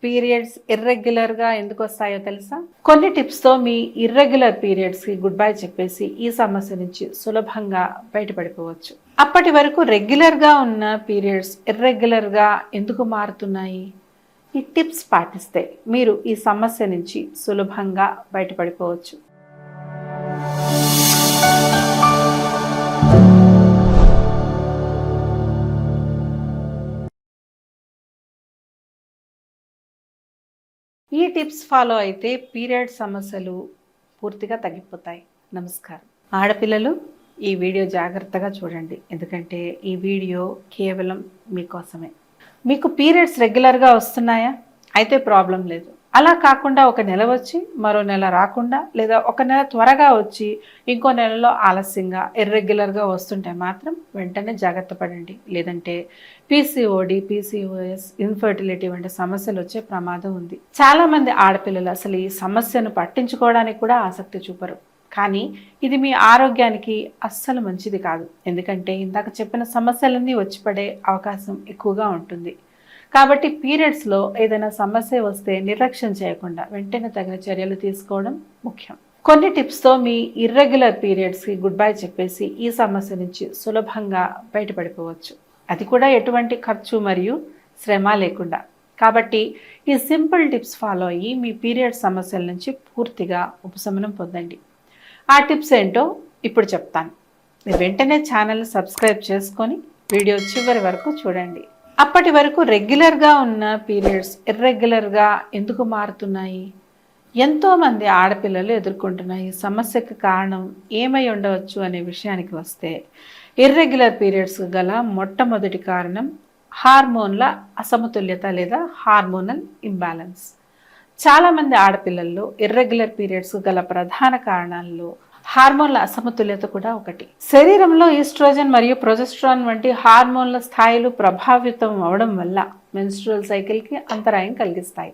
Periods ఇర్రెగ్యులర్గా ఎందుకు వస్తాయో తెలుసా? కొన్ని టిప్స్తో మీ ఇర్రెగ్యులర్ పీరియడ్స్కి గుడ్ బై చెప్పేసి ఈ సమస్య నుంచి సులభంగా బయటపడిపోవచ్చు. అప్పటి వరకు రెగ్యులర్గా ఉన్న పీరియడ్స్ ఇర్రెగ్యులర్గా ఎందుకు మారుతున్నాయి? ఈ టిప్స్ పాటిస్తే మీరు ఈ సమస్య నుంచి సులభంగా బయటపడిపోవచ్చు. ఈ టిప్స్ ఫాలో అయితే పీరియడ్ సమస్యలు పూర్తిగా తగ్గిపోతాయి. నమస్కారం. ఆడపిల్లలు ఈ వీడియో జాగ్రత్తగా చూడండి, ఎందుకంటే ఈ వీడియో కేవలం మీకోసమే. మీకు పీరియడ్స్ రెగ్యులర్గా వస్తున్నాయా? అయితే ప్రాబ్లం లేదు. అలా కాకుండా ఒక నెల వచ్చి మరో నెల రాకుండా, లేదా ఒక నెల త్వరగా వచ్చి ఇంకో నెలలో ఆలస్యంగా ఇర్రెగ్యులర్గా వస్తుంటే మాత్రం వెంటనే జాగ్రత్త పడండి. లేదంటే పీసీఓడి, పీసీఓఎస్, ఇన్ఫర్టిలిటీ వంటి సమస్యలు వచ్చే ప్రమాదం ఉంది. చాలామంది ఆడపిల్లలు అసలు ఈ సమస్యను పట్టించుకోవడానికి కూడా ఆసక్తి చూపరు. కానీ ఇది మీ ఆరోగ్యానికి అస్సలు మంచిది కాదు. ఎందుకంటే ఇందాక చెప్పిన సమస్యలన్నీ వచ్చిపడే అవకాశం ఎక్కువగా ఉంటుంది. కాబట్టి పీరియడ్స్లో ఏదైనా సమస్య వస్తే నిర్లక్ష్యం చేయకుండా వెంటనే తగిన చర్యలు తీసుకోవడం ముఖ్యం. కొన్ని టిప్స్తో మీ ఇర్రెగ్యులర్ పీరియడ్స్కి గుడ్ బై చెప్పేసి ఈ సమస్య నుంచి సులభంగా బయటపడిపోవచ్చు. అది కూడా ఎటువంటి ఖర్చు మరియు శ్రమ లేకుండా. కాబట్టి ఈ సింపుల్ టిప్స్ ఫాలో అయ్యి మీ పీరియడ్ సమస్యల నుంచి పూర్తిగా ఉపశమనం పొందండి. ఆ టిప్స్ ఏంటో ఇప్పుడు చెప్తాను. మీరు వెంటనే ఛానల్ని సబ్స్క్రైబ్ చేసుకొని వీడియో చివరి వరకు చూడండి. అప్పటి వరకు రెగ్యులర్గా ఉన్న పీరియడ్స్ ఇర్రెగ్యులర్గా ఎందుకు మారుతున్నాయి? ఎంతోమంది ఆడపిల్లలు ఎదుర్కొంటున్న ఈ సమస్యకు కారణం ఏమై ఉండవచ్చు అనే విషయానికి వస్తే, ఇర్రెగ్యులర్ పీరియడ్స్ గల మొట్టమొదటి కారణం హార్మోన్ల అసమతుల్యత లేదా హార్మోనల్ ఇంబ్యాలెన్స్. చాలామంది ఆడపిల్లల్లో ఇర్రెగ్యులర్ పీరియడ్స్ గల ప్రధాన కారణాల్లో హార్మోన్ల అసమతుల్యత కూడా ఒకటి. శరీరంలో ఈస్ట్రోజన్ మరియు ప్రొజెస్ట్రాన్ వంటి హార్మోన్ల స్థాయిలు ప్రభావితం అవడం వల్ల మెన్స్ట్రువల్ సైకిల్కి అంతరాయం కలిగిస్తాయి.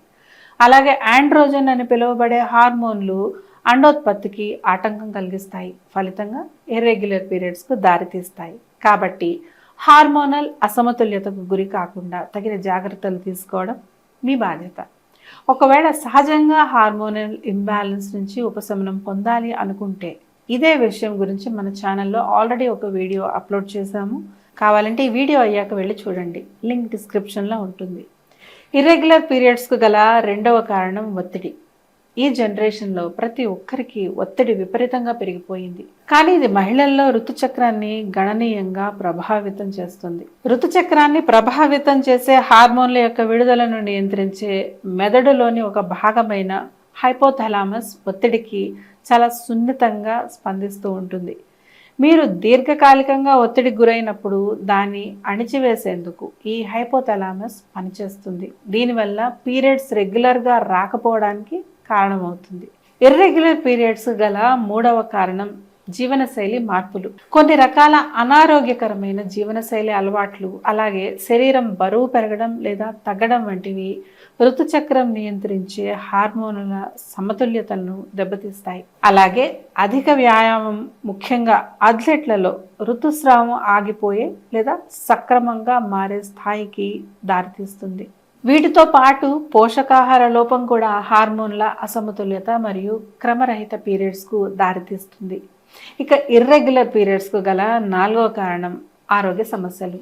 అలాగే ఆండ్రోజన్ అని పిలువబడే హార్మోన్లు అండోత్పత్తికి ఆటంకం కలిగిస్తాయి. ఫలితంగా ఇర్రెగ్యులర్ పీరియడ్స్కు దారితీస్తాయి. కాబట్టి హార్మోనల్ అసమతుల్యతకు గురి కాకుండా తగిన జాగ్రత్తలు తీసుకోవడం మీ బాధ్యత. ఒకవేళ సహజంగా హార్మోనల్ ఇంబ్యాలెన్స్ నుంచి ఉపశమనం పొందాలి అనుకుంటే, ఇదే విషయం గురించి మన ఛానల్లో ఆల్రెడీ ఒక వీడియో అప్లోడ్ చేశాము. కావాలంటే ఈ వీడియో అయ్యాక వెళ్ళి చూడండి, లింక్ డిస్క్రిప్షన్లో ఉంటుంది. ఇర్రెగ్యులర్ పీరియడ్స్కు గల రెండవ కారణం ఒత్తిడి. ఈ జనరేషన్లో ప్రతి ఒక్కరికి ఒత్తిడి విపరీతంగా పెరిగిపోయింది. కానీ ఇది మహిళల్లో ఋతుచక్రాన్ని గణనీయంగా ప్రభావితం చేస్తుంది. ఋతుచక్రాన్ని ప్రభావితం చేసే హార్మోన్ల యొక్క విడుదలను నియంత్రించే మెదడులోని ఒక భాగమైన హైపోథాలమస్ ఒత్తిడికి చాలా సున్నితంగా స్పందిస్తూ ఉంటుంది. మీరు దీర్ఘకాలికంగా ఒత్తిడికి గురైనప్పుడు దాన్ని అణిచివేసేందుకు ఈ హైపోథాలమస్ పనిచేస్తుంది. దీనివల్ల పీరియడ్స్ రెగ్యులర్గా రాకపోవడానికి కారణమవుతుంది. ఇర్రెగ్యులర్ పీరియడ్స్ గల మూడవ కారణం జీవనశైలి మార్పులు. కొన్ని రకాల అనారోగ్యకరమైన జీవనశైలి అలవాట్లు, అలాగే శరీరం బరువు పెరగడం లేదా తగ్గడం వంటివి ఋతుచక్రం నియంత్రించే హార్మోనుల సమతుల్యతలను దెబ్బతీస్తాయి. అలాగే అధిక వ్యాయామం, ముఖ్యంగా అథ్లెట్లలో ఋతుస్రావం ఆగిపోయే లేదా సక్రమంగా మారే స్థాయికి దారితీస్తుంది. వీటితో పాటు పోషకాహార లోపం కూడా హార్మోన్ల అసమతుల్యత మరియు క్రమరహిత పీరియడ్స్కు దారితీస్తుంది. ఇక ఇర్రెగ్యులర్ పీరియడ్స్కు గల నాలుగవ కారణం ఆరోగ్య సమస్యలు.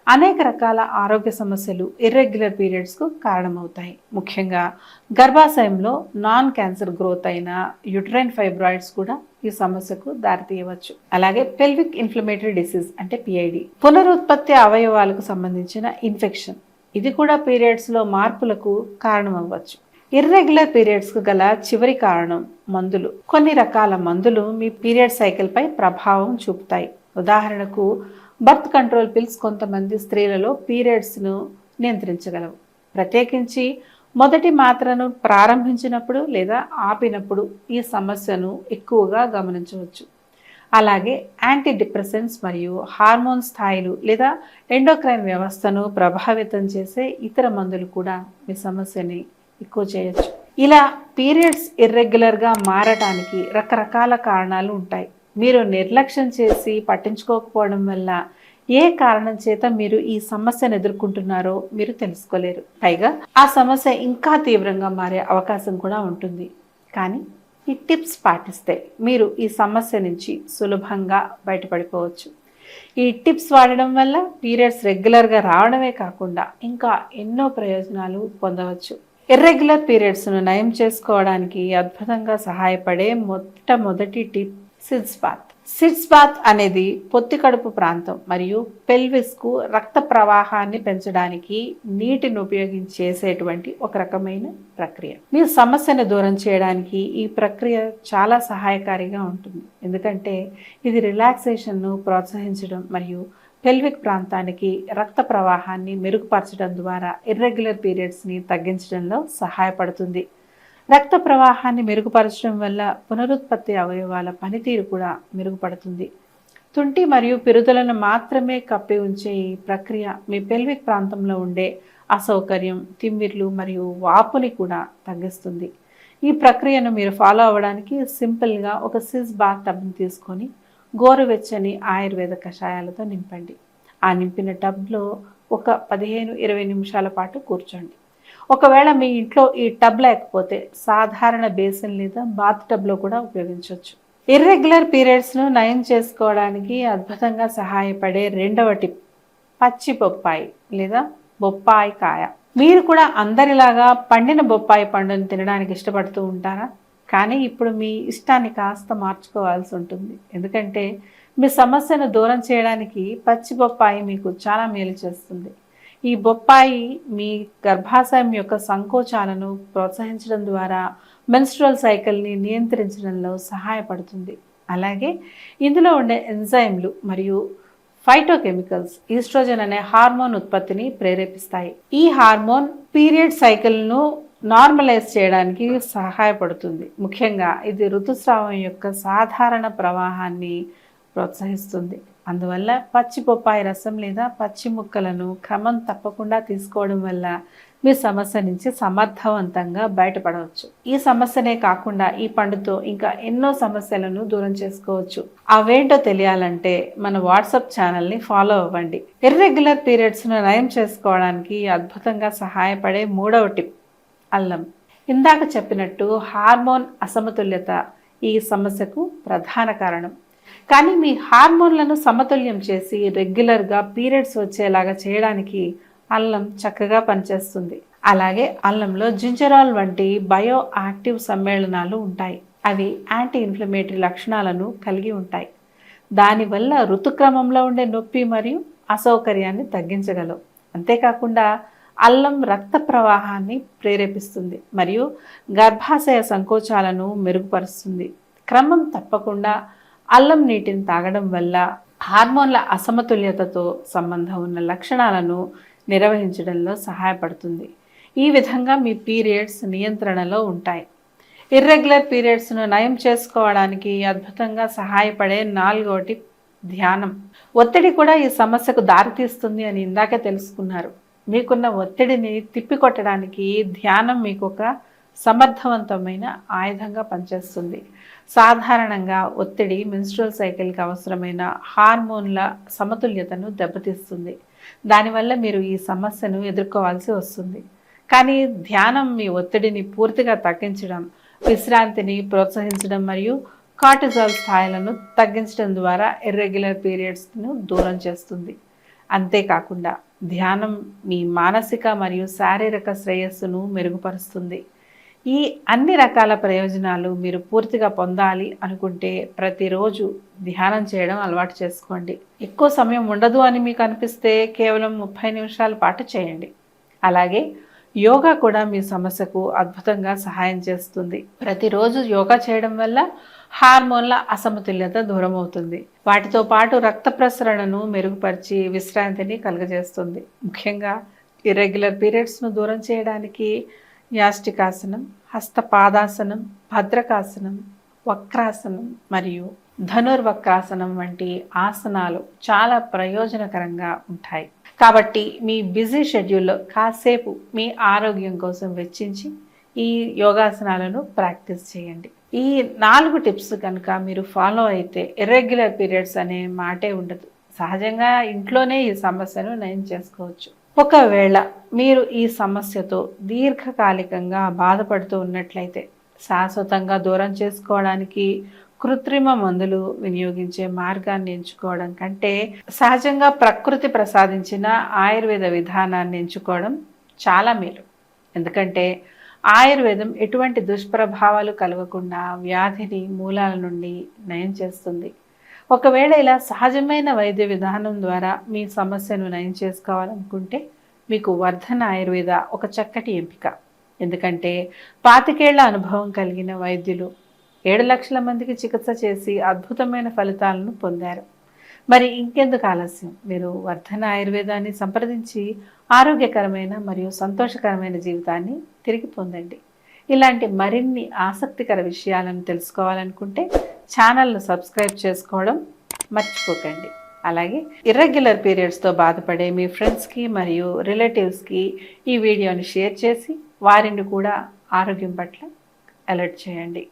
అనేక రకాల ఆరోగ్య సమస్యలు ఇర్రెగ్యులర్ పీరియడ్స్కు కారణమవుతాయి. ముఖ్యంగా గర్భాశయంలో నాన్ క్యాన్సర్ గ్రోత్ అయిన యుటరైన్ ఫైబ్రాయిడ్స్ కూడా ఈ సమస్యకు దారితీయవచ్చు. అలాగే పెల్విక్ ఇన్ఫ్లమేటరీ డిసీజ్ అంటే పిఐడి, పునరుత్పత్తి అవయవాలకు సంబంధించిన ఇన్ఫెక్షన్, ఇది కూడా పీరియడ్స్లో మార్పులకు కారణమవ్వచ్చు. ఇర్రెగ్యులర్ పీరియడ్స్కు గల చివరి కారణం మందులు. కొన్ని రకాల మందులు మీ పీరియడ్ సైకిల్పై ప్రభావం చూపుతాయి. ఉదాహరణకు బర్త్ కంట్రోల్ పిల్స్ కొంతమంది స్త్రీలలో పీరియడ్స్ను నియంత్రించగలవు. ప్రత్యేకించి మొదటి మాత్రను ప్రారంభించినప్పుడు లేదా ఆపినప్పుడు ఈ సమస్యను ఎక్కువగా గమనించవచ్చు. అలాగే యాంటీ డిప్రెసెంట్స్ మరియు హార్మోన్ స్థాయిలు లేదా ఎండోక్రైన్ వ్యవస్థను ప్రభావితం చేసే ఇతర మందులు కూడా మీ సమస్యని ఎక్కువ చేయొచ్చు. ఇలా పీరియడ్స్ ఇర్రెగ్యులర్గా మారటానికి రకరకాల కారణాలు ఉంటాయి. మీరు నిర్లక్ష్యం చేసి పట్టించుకోకపోవడం వల్ల ఏ కారణం చేత మీరు ఈ సమస్యను ఎదుర్కొంటున్నారో మీరు తెలుసుకోలేరు. పైగా ఆ సమస్య ఇంకా తీవ్రంగా మారే అవకాశం కూడా ఉంటుంది. కానీ ఈ టిప్స్ పాటిస్తే మీరు ఈ సమస్య నుంచి సులభంగా బయటపడిపోవచ్చు. ఈ టిప్స్ వాడడం వల్ల పీరియడ్స్ రెగ్యులర్గా రావడమే కాకుండా ఇంకా ఎన్నో ప్రయోజనాలు పొందవచ్చు. ఇర్రెగ్యులర్ పీరియడ్స్ను నయం చేసుకోవడానికి అద్భుతంగా సహాయపడే మొట్టమొదటి tip sitz. Sitz అనేది పొత్తి కడుపు ప్రాంతం మరియు పెల్విస్కు రక్త ప్రవాహాన్ని పెంచడానికి నీటిని ఉపయోగించి చేసేటువంటి ఒక రకమైన ప్రక్రియ. మీ సమస్యను దూరం చేయడానికి ఈ ప్రక్రియ చాలా సహాయకారిగా ఉంటుంది. ఎందుకంటే ఇది రిలాక్సేషన్ను ప్రోత్సహించడం మరియు పెల్విక్ ప్రాంతానికి రక్త ప్రవాహాన్ని మెరుగుపరచడం ద్వారా ఇర్రెగ్యులర్ పీరియడ్స్ని తగ్గించడంలో సహాయపడుతుంది. రక్త ప్రవాహాన్ని మెరుగుపరచడం వల్ల పునరుత్పత్తి అవయవాల పనితీరు కూడా మెరుగుపడుతుంది. తుంటి మరియు పిరుదులను మాత్రమే కప్పి ఉంచే ఈ ప్రక్రియ మీ పెల్విక్ ప్రాంతంలో ఉండే అసౌకర్యం, తిమ్మిర్లు మరియు వాపుని కూడా తగ్గిస్తుంది. ఈ ప్రక్రియను మీరు ఫాలో అవ్వడానికి సింపుల్గా ఒక సిస్ బాత్ టబ్ని తీసుకొని గోరువెచ్చని ఆయుర్వేద కషాయాలతో నింపండి. ఆ నింపిన టబ్లో ఒక 15-20 నిమిషాల పాటు కూర్చోండి. ఒకవేళ మీ ఇంట్లో ఈ టబ్ లేకపోతే సాధారణ బేసిన్ లేదా బాత్ టబ్లో కూడా ఉపయోగించవచ్చు. ఇర్రెగ్యులర్ పీరియడ్స్ను నయం చేసుకోవడానికి అద్భుతంగా సహాయపడే రెండవ టిప్ పచ్చి బొప్పాయి లేదా బొప్పాయి కాయ. మీరు కూడా అందరిలాగా పండిన బొప్పాయి పండును తినడానికి ఇష్టపడుతూ ఉంటారా? కానీ ఇప్పుడు మీ ఇష్టాన్ని కాస్త మార్చుకోవాల్సి ఉంటుంది. ఎందుకంటే మీ సమస్యను దూరం చేయడానికి పచ్చి బొప్పాయి మీకు చాలా మేలు చేస్తుంది. ఈ బొప్పాయి మీ గర్భాశయం యొక్క సంకోచాలను ప్రోత్సహించడం ద్వారా మెన్స్ట్రువల్ సైకిల్ని నియంత్రించడంలో సహాయపడుతుంది. అలాగే ఇందులో ఉండే ఎంజైమ్లు మరియు ఫైటోకెమికల్స్ ఈస్ట్రోజన్ అనే హార్మోన్ ఉత్పత్తిని ప్రేరేపిస్తాయి. ఈ హార్మోన్ పీరియడ్ సైకిల్ను నార్మలైజ్ చేయడానికి సహాయపడుతుంది. ముఖ్యంగా ఇది ఋతుస్రావం యొక్క సాధారణ ప్రవాహాన్ని ప్రోత్సహిస్తుంది. అందువల్ల పచ్చి బొప్పాయి రసం లేదా పచ్చి ముక్కలను క్రమం తప్పకుండా తీసుకోవడం వల్ల మీ సమస్య నుంచి సమర్థవంతంగా బయటపడవచ్చు. ఈ సమస్యనే కాకుండా ఈ పండుతో ఇంకా ఎన్నో సమస్యలను దూరం చేసుకోవచ్చు. అవేంటో తెలియాలంటే మన వాట్సాప్ ఛానల్ని ఫాలో అవ్వండి. ఇర్రెగ్యులర్ పీరియడ్స్ను నయం చేసుకోవడానికి అద్భుతంగా సహాయపడే మూడవ టిప్ అల్లం. ఇందాక చెప్పినట్టు హార్మోన్ అసమతుల్యత ఈ సమస్యకు ప్రధాన కారణం. కానీ మీ హార్మోన్లను సమతుల్యం చేసి రెగ్యులర్గా పీరియడ్స్ వచ్చేలాగా చేయడానికి అల్లం చక్కగా పనిచేస్తుంది. అలాగే అల్లంలో జింజరాల్ వంటి బయో యాక్టివ్ సమ్మేళనాలు ఉంటాయి. అవి యాంటీ ఇన్ఫ్లమేటరీ లక్షణాలను కలిగి ఉంటాయి. దానివల్ల ఋతుక్రమంలో ఉండే నొప్పి మరియు అసౌకర్యాన్ని తగ్గించగలవు. అంతేకాకుండా అల్లం రక్త ప్రవాహాన్ని ప్రేరేపిస్తుంది మరియు గర్భాశయ సంకోచాలను మెరుగుపరుస్తుంది. క్రమం తప్పకుండా అల్లం నీటిని తాగడం వల్ల హార్మోన్ల అసమతుల్యతతో సంబంధం ఉన్న లక్షణాలను నిర్వహించడంలో సహాయపడుతుంది. ఈ విధంగా మీ పీరియడ్స్ నియంత్రణలో ఉంటాయి. ఇర్రెగ్యులర్ పీరియడ్స్ను నయం చేసుకోవడానికి అద్భుతంగా సహాయపడే నాలుగవ టిప్ ధ్యానం. ఒత్తిడి కూడా ఈ సమస్యకు దారితీస్తుంది అని ఇందాకే తెలుసుకున్నారు. మీకున్న ఒత్తిడిని తిప్పికొట్టడానికి ధ్యానం మీకు ఒక సమర్థవంతమైన ఆయుధంగా పనిచేస్తుంది. సాధారణంగా ఒత్తిడి మెన్స్ట్రువల్ సైకిల్కి అవసరమైన హార్మోన్ల సమతుల్యతను దెబ్బతీస్తుంది. దానివల్ల మీరు ఈ సమస్యను ఎదుర్కోవాల్సి వస్తుంది. కానీ ధ్యానం మీ ఒత్తిడిని పూర్తిగా తగ్గించడం, విశ్రాంతిని ప్రోత్సహించడం మరియు కార్టిజాల్ స్థాయిలను తగ్గించడం ద్వారా ఇర్రెగ్యులర్ పీరియడ్స్ను దూరం చేస్తుంది. అంతేకాకుండా ధ్యానం మీ మానసిక మరియు శారీరక శ్రేయస్సును మెరుగుపరుస్తుంది. ఈ అన్ని రకాల ప్రయోజనాలు మీరు పూర్తిగా పొందాలి అనుకుంటే ప్రతిరోజు ధ్యానం చేయడం అలవాటు చేసుకోండి. ఎక్కువ సమయం ఉండదు అని మీకు అనిపిస్తే కేవలం 30 నిమిషాల పాటు చేయండి. అలాగే యోగా కూడా మీ సమస్యకు అద్భుతంగా సహాయం చేస్తుంది. ప్రతిరోజు యోగా చేయడం వల్ల హార్మోన్ల అసమతుల్యత దూరం అవుతుంది. వాటితో పాటు రక్త ప్రసరణను మెరుగుపరిచి విశ్రాంతిని కలుగజేస్తుంది. ముఖ్యంగా ఇర్రెగ్యులర్ పీరియడ్స్ను దూరం చేయడానికి యాష్టికాసనం, హస్తపాదాసనం, భద్రకాసనం, వక్రాసనం మరియు ధనుర్వక్రాసనం వంటి ఆసనాలు చాలా ప్రయోజనకరంగా ఉంటాయి. కాబట్టి మీ బిజీ షెడ్యూల్లో కాసేపు మీ ఆరోగ్యం కోసం వెచ్చించి ఈ యోగాసనాలను ప్రాక్టీస్ చేయండి. ఈ 4 టిప్స్ కనుక మీరు ఫాలో అయితే ఇర్రెగ్యులర్ పీరియడ్స్ అనే మాటే ఉండదు. సహజంగా ఇంట్లోనే ఈ సమస్యను నయం చేసుకోవచ్చు. ఒకవేళ మీరు ఈ సమస్యతో దీర్ఘకాలికంగా బాధపడుతూ ఉన్నట్లయితే శాశ్వతంగా దూరం చేసుకోవడానికి కృత్రిమ మందులు వినియోగించే మార్గాన్ని ఎంచుకోవడం కంటే సహజంగా ప్రకృతి ప్రసాదించిన ఆయుర్వేద విధానాన్ని ఎంచుకోవడం చాలా మేలు. ఎందుకంటే ఆయుర్వేదం ఎటువంటి దుష్ప్రభావాలు కలగకుండా వ్యాధిని మూలాల నుండి నయం చేస్తుంది. ఒకవేళ ఇలా సహజమైన వైద్య విధానం ద్వారా మీ సమస్యను నయం చేసుకోవాలనుకుంటే మీకు వర్ధన ఆయుర్వేద ఒక చక్కటి ఎంపిక. ఎందుకంటే 25 ఏళ్ల అనుభవం కలిగిన వైద్యులు 7 లక్షల మందికి చికిత్స చేసి అద్భుతమైన ఫలితాలను పొందారు. మరి ఇంకెందుకు ఆలస్యం? మీరు వర్ధన ఆయుర్వేదాన్ని సంప్రదించి ఆరోగ్యకరమైన మరియు సంతోషకరమైన జీవితాన్ని తిరిగి పొందండి. ఇలాంటి మరిన్ని ఆసక్తికర విషయాలను తెలుసుకోవాలనుకుంటే ఛానల్ను సబ్స్క్రైబ్ చేసుకోవడం మర్చిపోకండి. అలాగే ఇర్రెగ్యులర్ పీరియడ్స్తో బాధపడే మీ ఫ్రెండ్స్కి మరియు రిలేటివ్స్కి ఈ వీడియోని షేర్ చేసి వారిని కూడా ఆరోగ్యం పట్ల అలర్ట్ చేయండి.